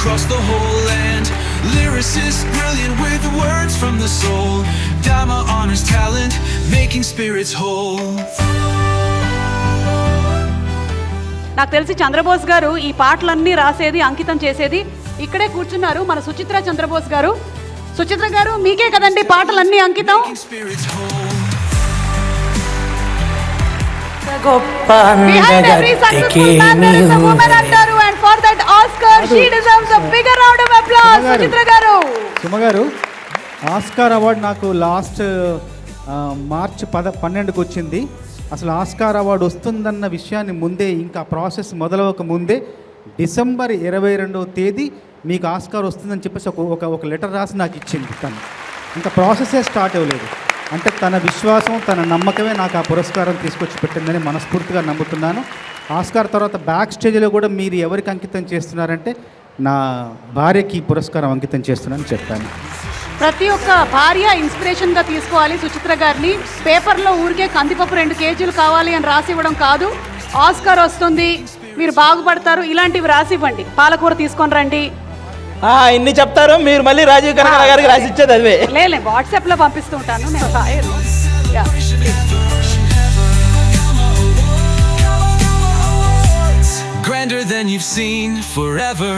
across the whole land. Lyricist brilliant with words from the soul. Dharma honors talent, making spirits whole. నాకు తెలిసి చంద్రబోస్ గారు ఈ పాటలన్నీ రాసేది, అంకితం చేసేది ఇక్కడే కూర్చున్నారు మన సుచిత్ర చంద్రబోస్ గారు. సుచిత్ర గారు, మీకే కదండి పాటలన్నీ అంకితం? Making spirits whole. గొప్ప Behind every successful man there is a woman అంటారు, and for that Oscar she deserves a bigger round of applause. Suchitra గారు, సుమ గారు, ఆస్కార్ అవార్డు నాకు లాస్ట్ మార్చ్ 12కు వచ్చింది. అసలు ఆస్కార్ అవార్డు వస్తుందన్న విషయాన్ని ముందే, ఇంకా ప్రాసెస్ మొదలవక ముందే డిసెంబర్ 22వ తేదీ మీకు ఆస్కార్ వస్తుందని చెప్పేసి ఒక లెటర్ రాసి నాకు ఇచ్చింది. తను ఇంకా ప్రాసెసే స్టార్ట్ అవ్వలేదు. అంటే తన విశ్వాసం, తన నమ్మకమే నాకు ఆ పురస్కారం తీసుకొచ్చి పెట్టిందని మనస్ఫూర్తిగా నమ్ముతున్నాను. ఆస్కార్ తర్వాత బ్యాక్ స్టేజ్లో కూడా మీరు ఎవరికి అంకితం చేస్తున్నారంటే నా భార్యకి ఈ పురస్కారం అంకితం చేస్తున్నానని చెప్పాను. ప్రతి ఒక్క భార్య ఇన్స్పిరేషన్గా తీసుకోవాలి సుచిత్ర గారిని. పేపర్లో ఊరికే కందిపప్పు 2 కేజీలు కావాలి అని రాసి ఇవ్వడం కాదు. ఆస్కార్ వస్తుంది, మీరు బాగుపడతారు, ఇలాంటివి రాసి ఇవ్వండి. పాలకూర తీసుకొని రండి, ఇన్ని చెప్తారు మీరు, మళ్ళీ రాజీవ్ కనకాల గారికి రాసి ఇచ్చేది అదే. లేదు, వాట్సాప్లో పంపిస్తూ ఉంటాను నేను. Grander than you've seen forever.